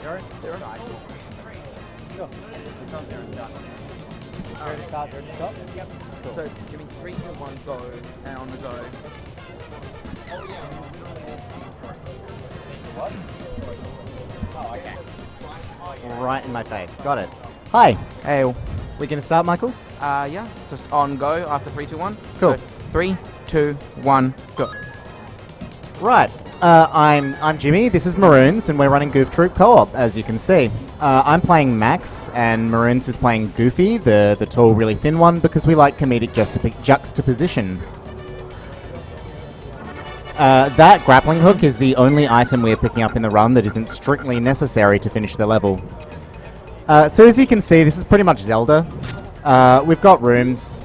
Zero? Zero. Sure. It's not zero start. Zero to start, zero to stop? Yep. Cool. So give me 3, 2, 1, go, and on the go. What? Oh, okay. Right in my face. Got it. Hi. Hey. We gonna start, Michael? Yeah. Just on go after 3, 2, 1. Cool. So 3, 2, 1, go. Right. I'm Jimmy. This is Maroons, and we're running Goof Troop co-op, as you can see. I'm playing Max, and Maroons is playing Goofy, the tall, really thin one, because we like comedic juxtaposition. That grappling hook is the only item we're picking up in the run that isn't strictly necessary to finish the level. So as you can see, this is pretty much Zelda. We've got rooms.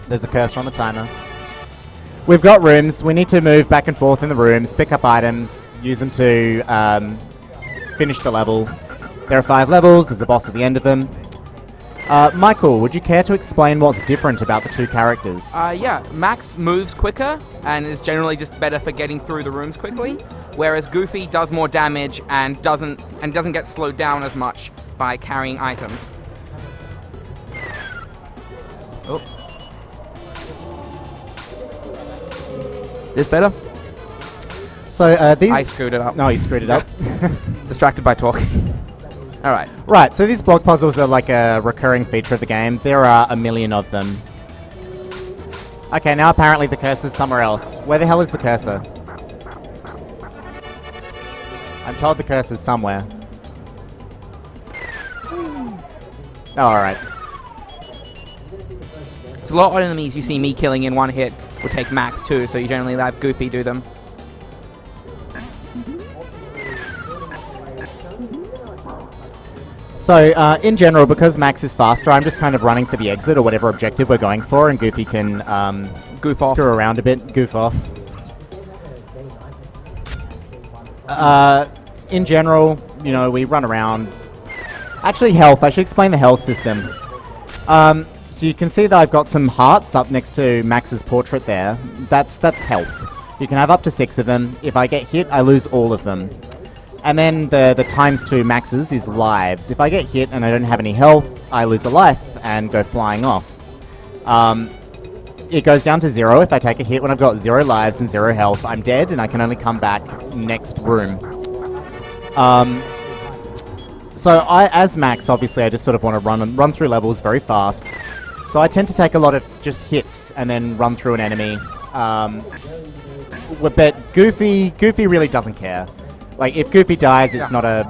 There's a cursor on the timer. We've got rooms. We need to move back and forth in the rooms, pick up items, use them to finish the level. There are 5 levels. There's a boss at the end of them. Michael, would you care to explain what's different about the two characters? Yeah, Max moves quicker and is generally just better for getting through the rooms quickly, whereas Goofy does more damage and doesn't get slowed down as much by carrying items. Oh. This better? So these... I screwed it up. No, you screwed it up. Distracted by talking. Alright. Right, so these block puzzles are like a recurring feature of the game. There are a million of them. Okay, now apparently the cursor's somewhere else. Where the hell is the cursor? I'm told the cursor's somewhere. Oh, alright. It's a lot of enemies you see me killing in one hit will take Max too, so you generally have Goofy do them. So, in general, because Max is faster, I'm just kind of running for the exit or whatever objective we're going for, and Goofy can goof off. Screw around a bit, goof off. In general, you know, we run around. Actually, health. I should explain the health system. So you can see that I've got some hearts up next to Max's portrait there. That's health. You can have up to 6 of them. If I get hit, I lose all of them. And then the ×2 Max's is lives. If I get hit and I don't have any health, I lose a life and go flying off. It goes down to 0 if I take a hit. When I've got 0 lives and 0 health, I'm dead and I can only come back next room. So as Max, obviously, I just sort of want to run through levels very fast. So I tend to take a lot of just hits and then run through an enemy. But Goofy really doesn't care. Like, if Goofy dies, it's not a...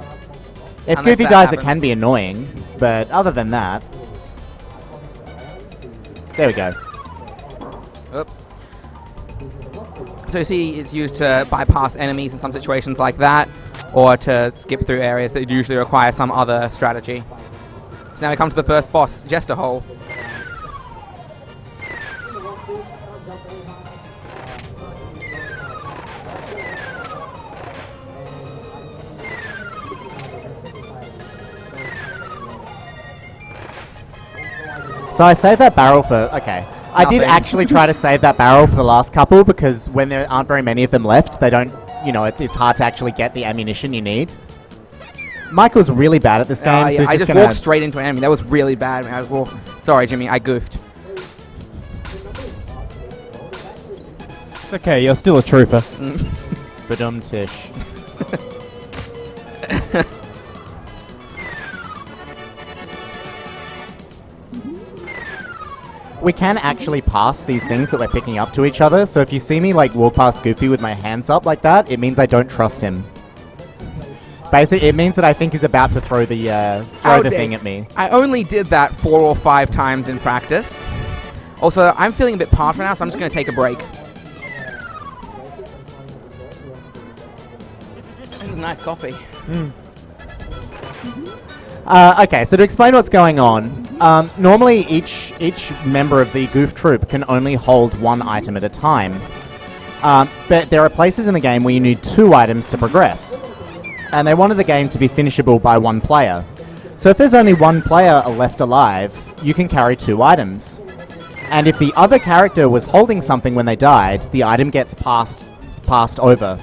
If Unless Goofy that dies, happens. it can be annoying. But other than that... There we go. Oops. So you see it's used to bypass enemies in some situations like that, or to skip through areas that usually require some other strategy. So now we come to the first boss, Jester Hole. So I saved that barrel for... Okay. I did Nothing. actually try to save that barrel for the last couple, because when there aren't very many of them left, they don't... You know, it's hard to actually get the ammunition you need. Michael's really bad at this game, so Yeah, he's I just just gonna... walked straight into an enemy. That was really bad. Sorry, Jimmy, I goofed. It's okay, you're still a trooper. Badum-tish. We can actually pass these things that we're picking up to each other, so if you see me like walk past Goofy with my hands up like that, it means I don't trust him. Basically, it means that I think he's about to throw the thing at me. I only did that 4 or 5 times in practice. Also, I'm feeling a bit parched right now, so I'm just going to take a break. This is nice coffee. Okay, so to explain what's going on, normally each member of the Goof Troop can only hold 1 item at a time. But there are places in the game where you need 2 items to progress. And they wanted the game to be finishable by 1 player. So if there's only 1 player left alive, you can carry 2 items. And if the other character was holding something when they died, the item gets passed over.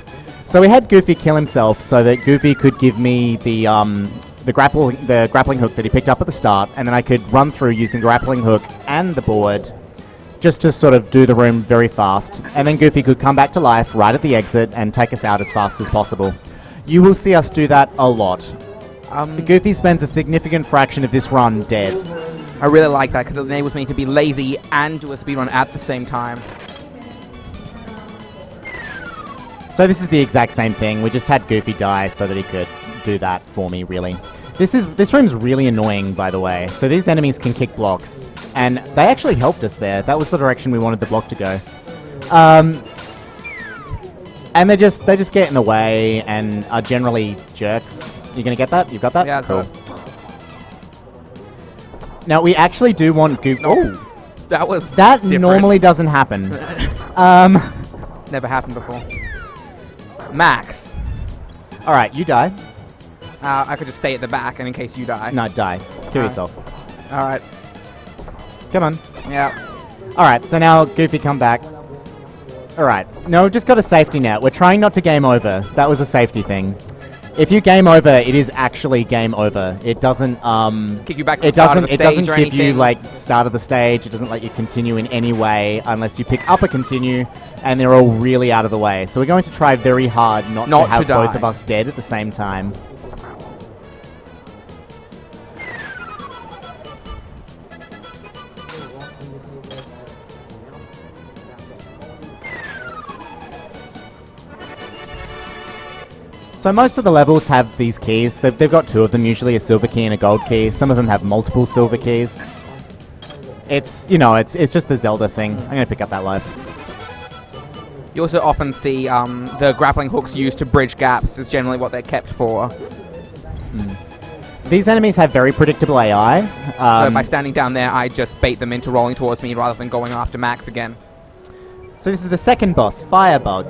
So we had Goofy kill himself so that Goofy could give me the grappling hook that he picked up at the start, and then I could run through using the grappling hook and the board just to sort of do the room very fast. And then Goofy could come back to life right at the exit and take us out as fast as possible. You will see us do that a lot. Goofy spends a significant fraction of this run dead. I really like that because it enables me to be lazy and do a speedrun at the same time. So this is the exact same thing. We just had Goofy die so that he could do that for me, really. This room's really annoying, by the way. So these enemies can kick blocks, and they actually helped us there. That was the direction we wanted the block to go. And they just get in the way and are generally jerks. You gonna get that? You've got that? Yeah, cool. Now we actually do want Goofy. Oh, that was that different. normally doesn't happen. Never happened before. Max. All right, you die. I could just stay at the back, and in case you die. No, die. Kill yourself. All right. Come on. Yeah. All right, so now Goofy, come back. All right. No, we've just got a safety net. We're trying not to game over. That was a safety thing. If you game over, it is actually game over. It doesn't kick you back to the start of the stage it doesn't or give you anything. like start of the stage. It doesn't let you continue in any way unless you pick up a continue, and they're all really out of the way. So we're going to try very hard not to have die. both of us dead at the same time. So most of the levels have these keys. They've got two of them, usually a silver key and a gold key. Some of them have multiple silver keys. It's just the Zelda thing. I'm going to pick up that life. You also often see the grappling hooks used to bridge gaps. It's generally what they're kept for. These enemies have very predictable AI. So by standing down there, I just bait them into rolling towards me rather than going after Max again. So this is the second boss, Firebug.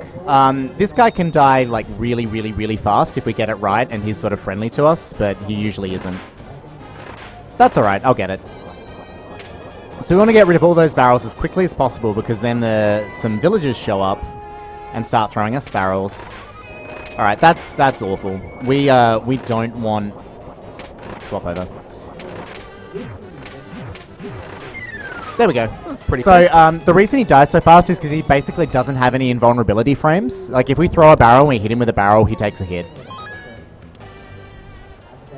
This guy can die like really, really, really fast if we get it right, and he's sort of friendly to us, but he usually isn't. That's alright, I'll get it. So we want to get rid of all those barrels as quickly as possible, because then some villagers show up and start throwing us barrels. Alright, that's awful. We don't want... Swap over. There we go. Pretty So the reason he dies so fast is because he basically doesn't have any invulnerability frames. Like if we throw a barrel and we hit him with a barrel, he takes a hit.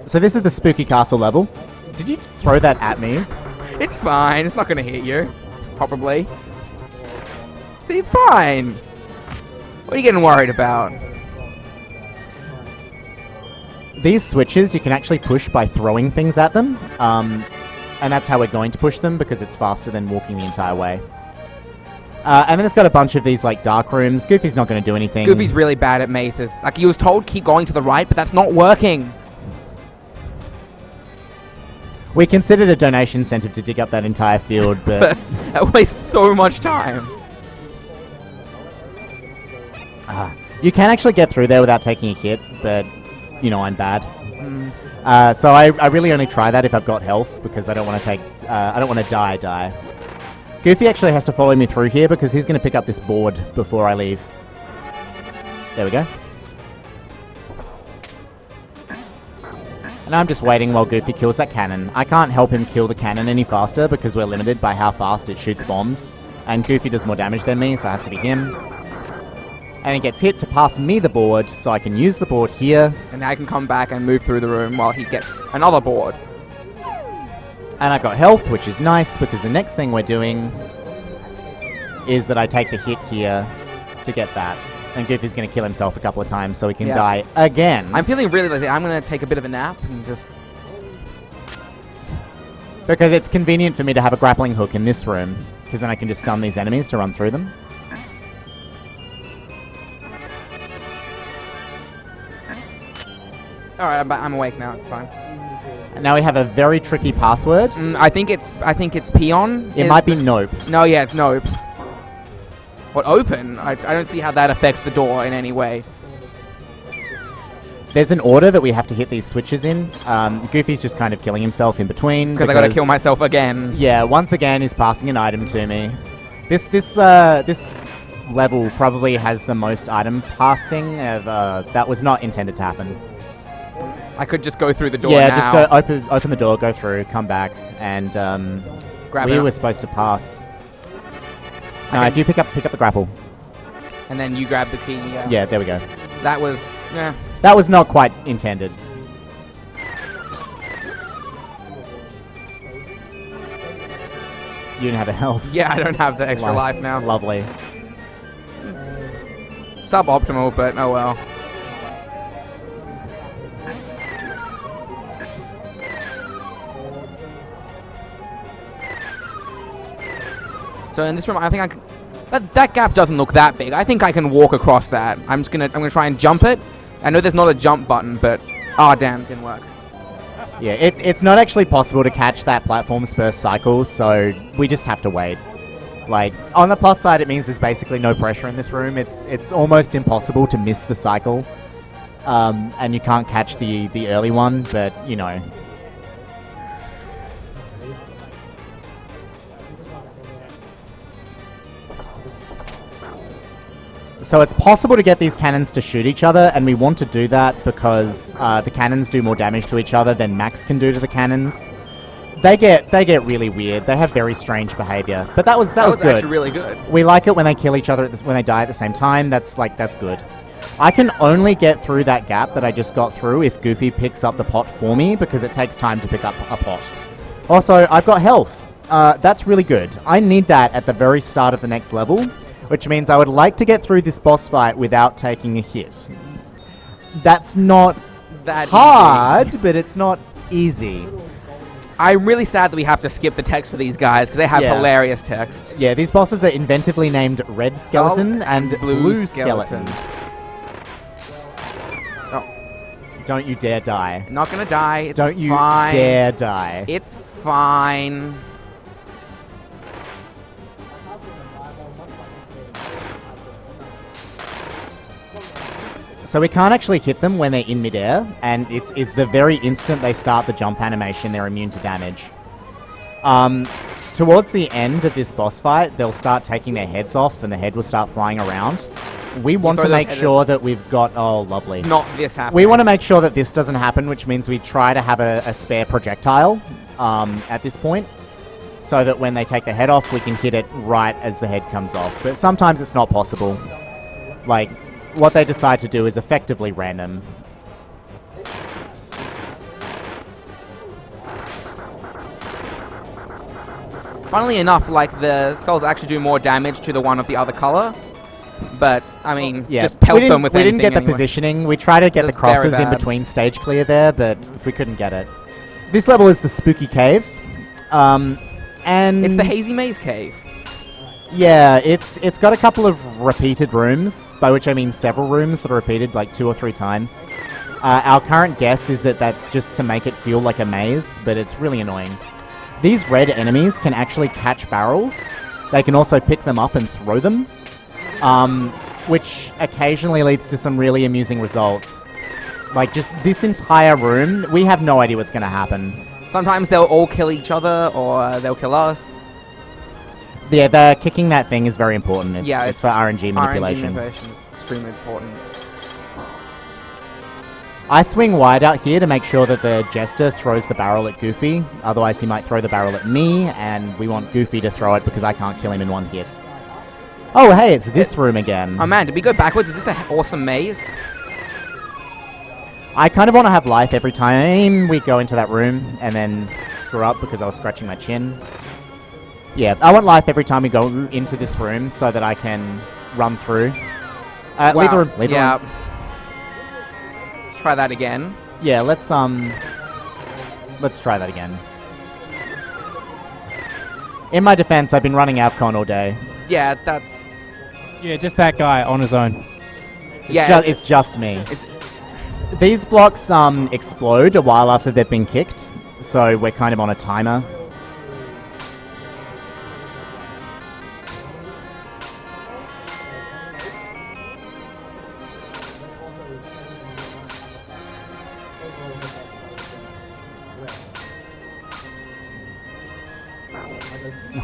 So this is the spooky castle level. Did you throw that at me? It's fine. It's not going to hit you. Probably. See, it's fine. What are you getting worried about? These switches you can actually push by throwing things at them. And that's how we're going to push them, because it's faster than walking the entire way. And then it's got a bunch of these like dark rooms. Goofy's not going to do anything. Goofy's really bad at mazes. Like, he was told keep going to the right, but that's not working. We considered a donation incentive to dig up that entire field, but... That wastes so much time. You can actually get through there without taking a hit, but, you know, I'm bad. So I really only try that if I've got health, because I don't want to take... I don't want to die. Goofy actually has to follow me through here, because he's going to pick up this board before I leave. There we go. And I'm just waiting while Goofy kills that cannon. I can't help him kill the cannon any faster, because we're limited by how fast it shoots bombs. And Goofy does more damage than me, so it has to be him. And he gets hit to pass me the board, so I can use the board here. And I can come back and move through the room while he gets another board. And I've got health, which is nice, because the next thing we're doing is that I take the hit here to get that. And Goofy's going to kill himself a couple of times so he can die again. I'm feeling really lazy. I'm going to take a bit of a nap and just... Because it's convenient for me to have a grappling hook in this room, because then I can just stun these enemies to run through them. Alright, I'm awake now. It's fine. And now we have a very tricky password. I think it's peon. It might be nope. No, yeah, it's nope. What, open? I don't see how that affects the door in any way. There's an order that we have to hit these switches in. Goofy's just kind of killing himself in between. Because I gotta kill myself again. Yeah, once again he's passing an item to me. This level probably has the most item passing. That was not intended to happen. I could just go through the door Yeah, now. just open the door, go through, come back, and Grab we it. were supposed to pass. No, if you pick up the grapple. And then you grab the key. Yeah, there we go. That was... That was not quite intended. You didn't have a health. Yeah, I don't have the extra life now. Lovely. Suboptimal, but oh well. So in this room, I think I can... That gap doesn't look that big. I think I can walk across that. I'm gonna try and jump it. I know there's not a jump button, but... Oh, damn, it didn't work. Yeah, it's not actually possible to catch that platform's first cycle, so we just have to wait. Like, on the plus side, it means there's basically no pressure in this room. It's almost impossible to miss the cycle. And you can't catch the early one, but, you know. So it's possible to get these cannons to shoot each other, and we want to do that because the cannons do more damage to each other than Max can do to the cannons. They get really weird. They have very strange behavior. But that was good. Actually really good. We like it when they kill each other when they die at the same time. That's good. I can only get through that gap that I just got through if Goofy picks up the pot for me, because it takes time to pick up a pot. Also, I've got health. That's really good. I need that at the very start of the next level, which means I would like to get through this boss fight without taking a hit. That's not That hard, easy. but it's not easy. I'm really sad that we have to skip the text for these guys, because they have Yeah. hilarious text. Yeah, these bosses are inventively named Red Skeleton and Blue Skeleton. Oh, Don't you dare die. not gonna die. It's Don't you fine. dare die. It's fine. So we can't actually hit them when they're in midair, and it's the very instant they start the jump animation, they're immune to damage. Towards the end of this boss fight, they'll start taking their heads off, and the head will start flying around. We want throw to the make head sure that we've got... Oh, lovely. Not this happening. We want to make sure that this doesn't happen, which means we try to have a spare projectile at this point, so that when they take the head off, we can hit it right as the head comes off. But sometimes it's not possible. Like, what they decide to do is effectively random. Funnily enough, like, the skulls actually do more damage to the one of the other color. But, I mean, Yeah, just pelt them with we anything didn't get the anyway. positioning. We tried to get the Just very crosses in bad. between stage clear there, but we couldn't get it. This level is the Spooky Cave. And It's the Hazy Maze Cave. Yeah, it's got a couple of repeated rooms, by which I mean several rooms that are repeated like 2 or 3 times. Our current guess is that that's just to make it feel like a maze, but it's really annoying. These red enemies can actually catch barrels. They can also pick them up and throw them, which occasionally leads to some really amusing results. Like, just this entire room, we have no idea what's going to happen. Sometimes they'll all kill each other, or they'll kill us. Yeah, the kicking that thing is very important. It's, Yeah, it's for RNG manipulation. RNG manipulation is extremely important. I swing wide out here to make sure that the Jester throws the barrel at Goofy. Otherwise, he might throw the barrel at me, and we want Goofy to throw it because I can't kill him in one hit. Oh, hey, it's this room again. Oh man, did we go backwards? Is this an awesome maze? I kind of want to have life every time we go into that room and then screw up because I was scratching my chin. Yeah, I want life every time we go into this room so that I can run through. Leave the room. Leave the Yeah. room. Let's try that again. Yeah, let's try that again. In my defense, I've been running AvCon all day. Yeah, that's... Yeah, just that guy on his own. Yeah, It's just me. it's These blocks explode a while after they've been kicked, so we're kind of on a timer.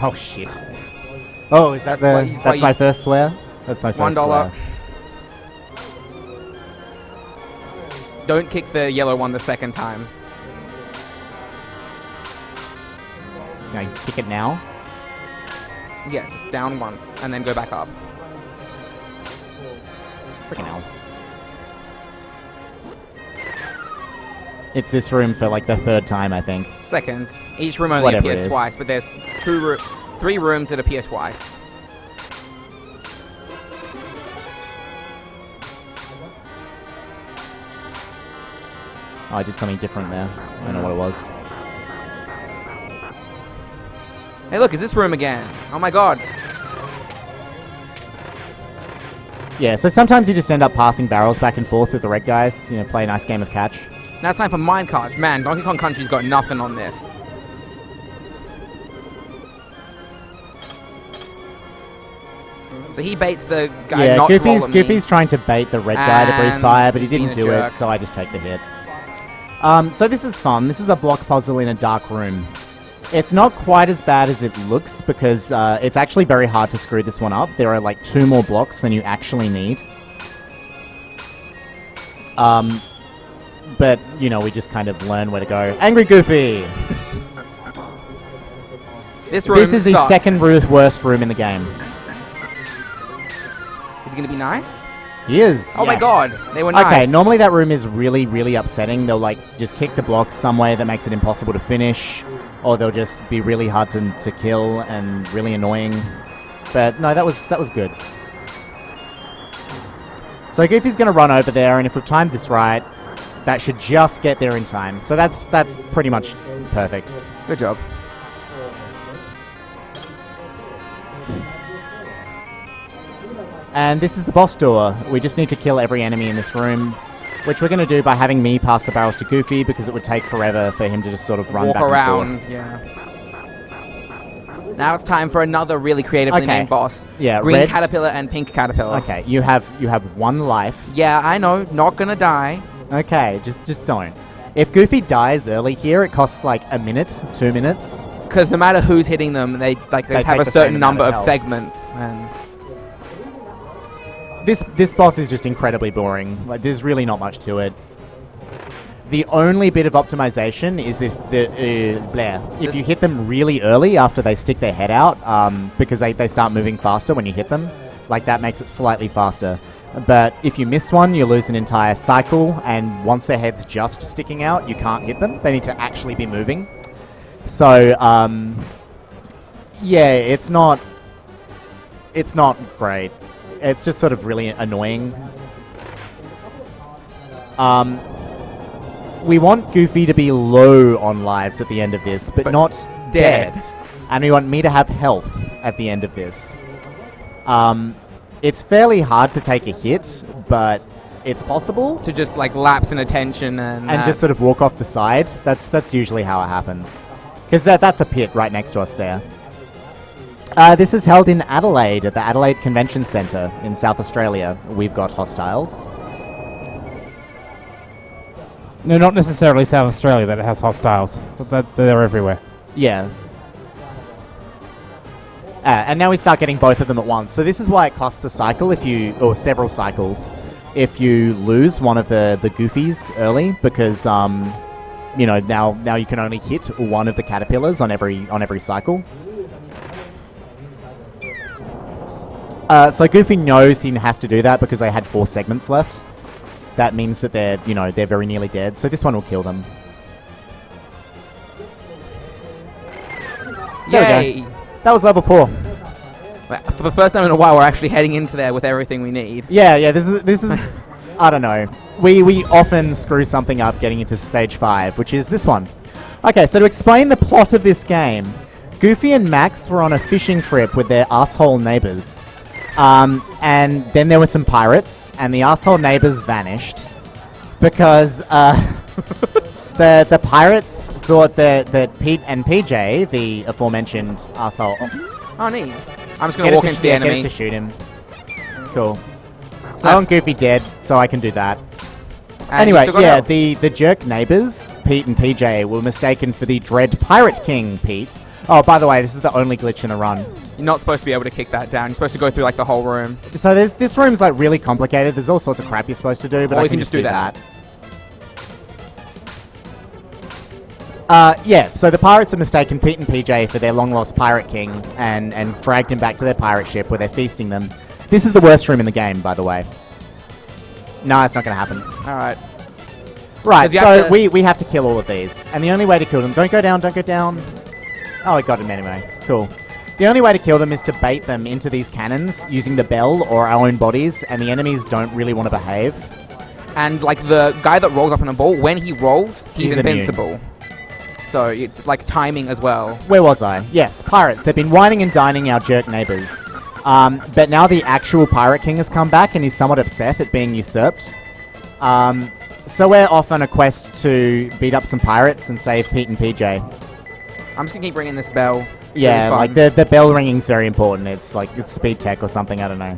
Oh shit. Oh, is that That's that's my first swear? That's my first $1. swear. Don't kick the yellow one the second time. Can I kick it now? Yeah, just down once and then go back up. Freaking hell. It's this room for like the third time, I think. Second. Each room only Whatever it appears is. twice, but there's 3 rooms that appear twice. Oh, I did something different there. I don't know what it was. Hey, look, it's this room again. Oh my god. Yeah, so sometimes you just end up passing barrels back and forth with the red guys. You know, play a nice game of catch. Now it's time for minecarts. Man, Donkey Kong Country's got nothing on this. So he baits the guy Yeah, not to roll at me. Goofy's trying to bait the red guy to breathe And fire, but he he's being didn't a do it, jerk. so I just take the hit. So this is fun. This is a block puzzle in a dark room. It's not quite as bad as it looks because it's actually very hard to screw this one up. There are like 2 more blocks than you actually need. But, you know, we just kind of learn where to go. Angry Goofy! This room This is the sucks. second worst room in the game. Is he gonna be nice? He is. Oh my yes. god, they were nice. Okay, normally that room is really, really upsetting. They'll like just kick the blocks some way that makes it impossible to finish, or they'll just be really hard to kill and really annoying. But no, that was good. So Goofy's gonna run over there, and if we've timed this right, that should just get there in time. So that's pretty much perfect. Good job. And this is the boss door. We just need to kill every enemy in this room, which we're going to do by having me pass the barrels to Goofy because it would take forever for him to just sort of run Walk back around, and forth. yeah. Now it's time for another really creatively Okay. named boss. Yeah, Green red- caterpillar and pink caterpillar. Okay, you have 1 life. Yeah, I know. Not gonna die. Okay, just don't. If Goofy dies early here, it costs like a minute, 2 minutes. Because no matter who's hitting them, they They have take a the certain same amount number of of health. segments. And This boss is just incredibly boring. Like, there's really not much to it. The only bit of optimization is if if you hit them really early after they stick their head out, because they start moving faster when you hit them. Like, that makes it slightly faster. But if you miss one, you lose an entire cycle, and once their head's just sticking out, you can't hit them. They need to actually be moving. So, yeah, it's not great. It's just sort of really annoying. We want Goofy to be low on lives at the end of this, but not dead. And we want me to have health at the end of this. It's fairly hard to take a hit, but it's possible. to just like lapse in attention and And just sort of walk off the side. That's usually how it happens. Because that's a pit right next to us there. This is held in Adelaide at the Adelaide Convention Centre in South Australia. We've got hostiles. No, not necessarily South Australia that it has hostiles, but they're everywhere. Yeah. And now we start getting both of them at once. So this is why it costs a cycle or several cycles, if you lose one of the Goofies early, because you know, now you can only hit one of the caterpillars on every cycle. So Goofy knows he has to do that because they had 4 segments left. That means that they're very nearly dead. So this one will kill them. There we yay! That was level 4. For the first time in a while, we're actually heading into there with everything we need. Yeah. This is I don't know. We often screw something up getting into stage 5, which is this one. Okay, so to explain the plot of this game, Goofy and Max were on a fishing trip with their asshole neighbors. And then there were some pirates, and the asshole neighbors vanished because the pirates thought that Pete and PJ, the aforementioned asshole, Oh, neat. I'm just gonna walk into the get it enemy. to shoot him. Cool. So- I want Goofy dead, so I can do that. And Anyway, you still got yeah, health. the jerk neighbors, Pete and PJ, were mistaken for the dread pirate king, Pete, Oh, by the way, this is the only glitch in the run. You're not supposed to be able to kick that down. You're supposed to go through like the whole room. So this room's like really complicated. There's all sorts of crap you're supposed to do, but Or I you can can just do that. Yeah, so the pirates have mistaken Pete and PJ for their long-lost pirate king and dragged him back to their pirate ship where they're feasting them. This is the worst room in the game, by the way. No, it's not going to happen. All right. Right, 'Cause you so have to- we have to kill all of these. And the only way to kill them... Don't go down, don't go down. Oh, I got him anyway. Cool. The only way to kill them is to bait them into these cannons using the bell or our own bodies, and the enemies don't really want to behave. And like the guy that rolls up on a ball, when he rolls, he's He's immune. invincible. So it's like timing as well. Where was I? Yes, pirates. They've been whining and dining our jerk neighbours. But now the actual Pirate King has come back and he's somewhat upset at being usurped. So we're off on a quest to beat up some pirates and save Pete and PJ. I'm just gonna keep ringing this bell. It's Yeah, really like fun. the bell ringing's very important. It's like it's speed tech or something, I don't know.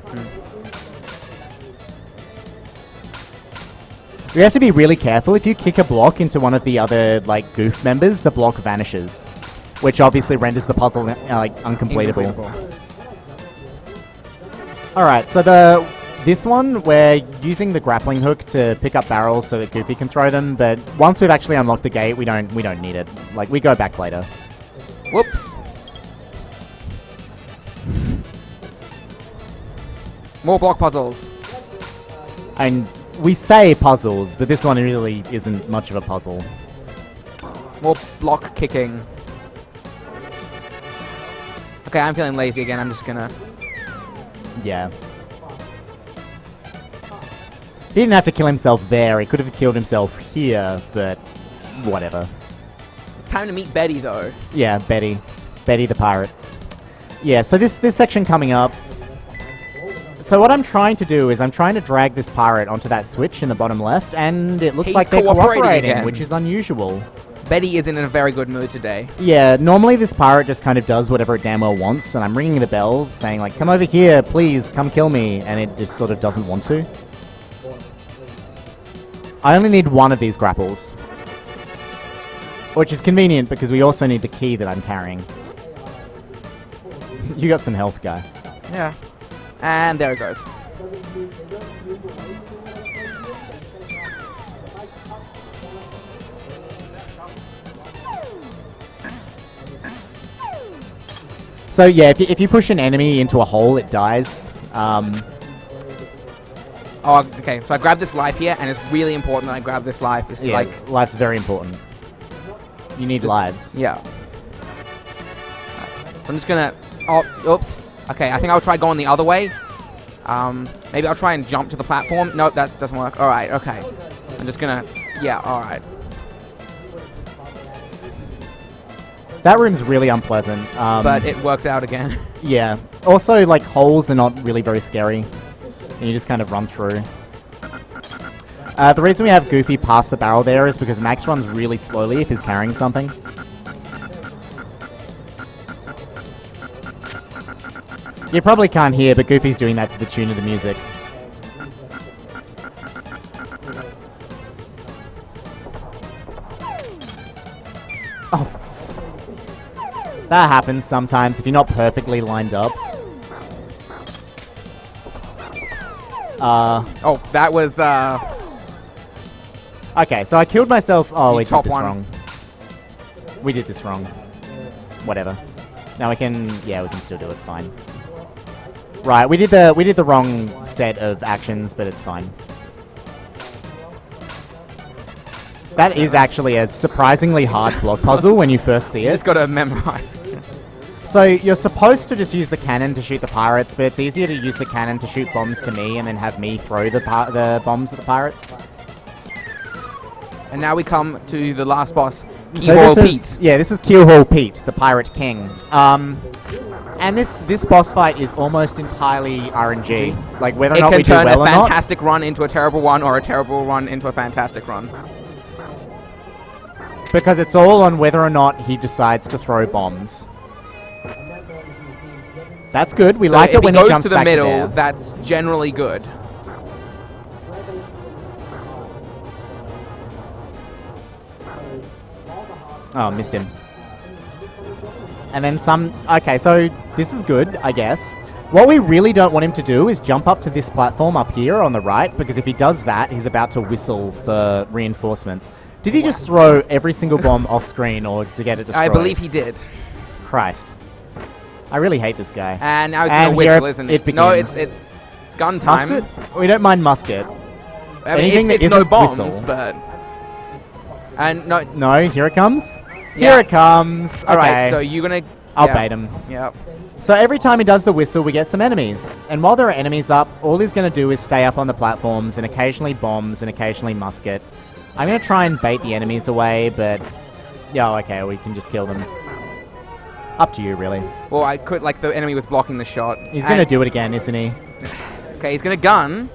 You have to be really careful. If you kick a block into one of the other like Goof members, the block vanishes, which obviously renders the puzzle like uncompletable. All right, so this one we're using the grappling hook to pick up barrels so that Goofy can throw them. But once we've actually unlocked the gate, we don't need it. Like we go back later. Whoops. More block puzzles. And we say puzzles, but this one really isn't much of a puzzle. More block kicking. Okay, I'm feeling lazy again. I'm just gonna... Yeah. He didn't have to kill himself there. He could have killed himself here, but whatever. It's time to meet Betty, though. Yeah, Betty. Betty the pirate. Yeah, so this section coming up. So what I'm trying to do is I'm trying to drag this pirate onto that switch in the bottom left, and it looks He's like they're cooperating cooperating, again. which is unusual. Betty isn't in a very good mood today. Yeah, normally this pirate just kind of does whatever it damn well wants, and I'm ringing the bell saying like, come over here, please, come kill me, and it just sort of doesn't want to. I only need one of these grapples. Which is convenient because we also need the key that I'm carrying. You got some health, guy. Yeah. And there it goes. So yeah, if you push an enemy into a hole, it dies. Oh, okay. So I grab this life here, and it's really important that I grab this life. It's Yeah, like... life's very important. You need lives. Yeah. I'm just gonna... Oh, oops. Okay, I think I'll try going the other way. Maybe I'll try and jump to the platform. No, that doesn't work. Alright, okay. I'm just gonna... Yeah, alright. That room's really unpleasant. But it worked out again. Yeah. Also, like, holes are not really very scary. And you just kind of run through. The reason we have Goofy pass the barrel there is because Max runs really slowly if he's carrying something. You probably can't hear, but Goofy's doing that to the tune of the music. Oh. That happens sometimes if you're not perfectly lined up. Oh, that was, Okay, so I killed myself. Oh, You we did top this one. wrong. We did this wrong. Whatever. Now we can, yeah, we can still do it. Fine. Right, we did the wrong set of actions, but it's fine. That is actually a surprisingly hard block puzzle when you first see you it. just gotta memorize. So you're supposed to just use the cannon to shoot the pirates, but it's easier to use the cannon to shoot bombs to me and then have me throw the bombs at the pirates. And now we come to the last boss, So Keyhole this Pete. is, yeah, this is Keelhole Pete, the Pirate King. And this boss fight is almost entirely RNG. Like whether or It not can we do turn well a or not. fantastic run into a terrible one, or a terrible run into a fantastic run. Because it's all on whether or not he decides to throw bombs. That's good. We So like if it when he he goes jumps to the back middle, to there. that's generally good. Oh, missed him. And then some... Okay, so this is good, I guess. What we really don't want him to do is jump up to this platform up here on the right, because if he does that, he's about to whistle for reinforcements. Did he just throw every single bomb off screen or to get it destroyed? I believe he did. Christ. I really hate this guy. And now he's going to whistle, isn't it? Begins. No, it's gun time. Musket? We don't mind musket. I mean, Anything that it's no isn't bombs, whistle. but... And no... No, here it comes. Yeah. Here it comes. Okay. Alright, so you're going to... I'll bait him. Yep. So every time he does the whistle, we get some enemies. And while there are enemies up, all he's going to do is stay up on the platforms and occasionally bombs and occasionally musket. I'm going to try and bait the enemies away, but... Yeah, okay, we can just kill them. Up to you, really. Well, I could... Like, the enemy was blocking the shot. He's going to do it again, isn't he? Okay, he's going to gun.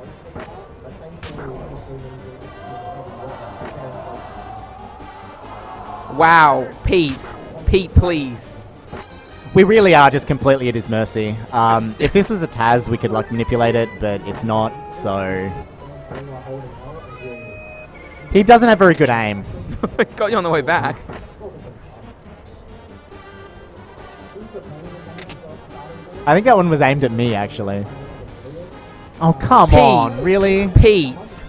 Wow. Pete. Pete, please. We really are just completely at his mercy. If this was a Taz, we could like manipulate it, but it's not, so... He doesn't have very good aim. Got you on the way back. I think that one was aimed at me, actually. Oh, come Pete. on, really? Pete.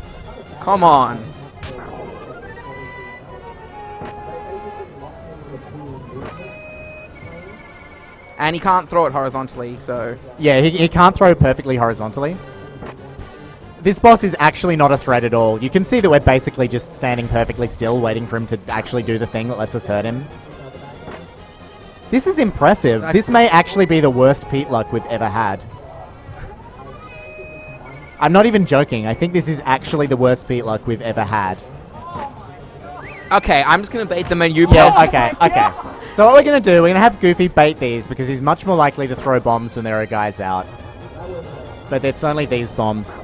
Come on. And he can't throw it horizontally, so... Yeah, he can't throw perfectly horizontally. This boss is actually not a threat at all. You can see that we're basically just standing perfectly still, waiting for him to actually do the thing that lets us hurt him. This is impressive. This may actually be the worst Pete luck we've ever had. I'm not even joking. I think this is actually the worst Pete luck we've ever had. Okay, I'm just going to bait the menu. Yeah, okay. So what we're going to do, we're going to have Goofy bait these because he's much more likely to throw bombs when there are guys out. But it's only these bombs.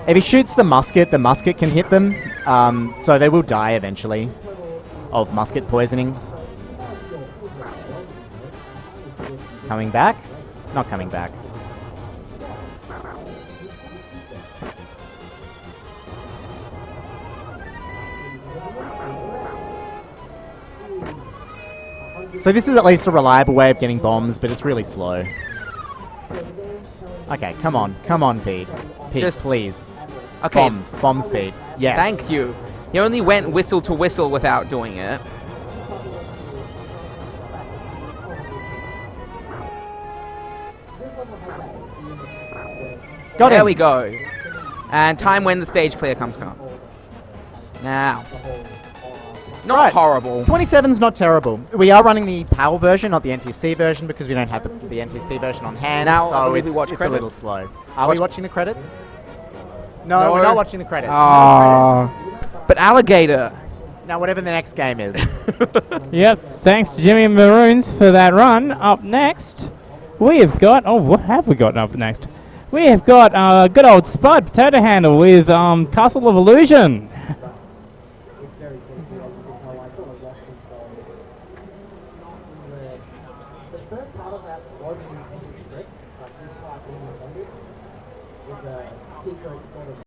If he shoots the musket can hit them. So they will die eventually of musket poisoning. Coming back? Not coming back. So this is at least a reliable way of getting bombs, but it's really slow. Okay, come on, Pete. Pete, Just- please. Okay, Bombs, Pete. Yes. thank you. He only went whistle to whistle without doing it. Got There him. we go. And time when the stage clear comes come. Now. Not Right. horrible. 27's not terrible. We are running the PAL version, not the NTC version, because we don't have the NTC version on hand, Now, so we it's watch a little credits? slow. Are we Watch- watching the credits? No, No. we're not watching the credits. Aww. But Alligator. Now, whatever the next game is. Yep, thanks to Jimmy and Maroons for that run. Up next, we have got... Oh, what have we got up next? We have got good old Spud Potato Handle with Castle of Illusion.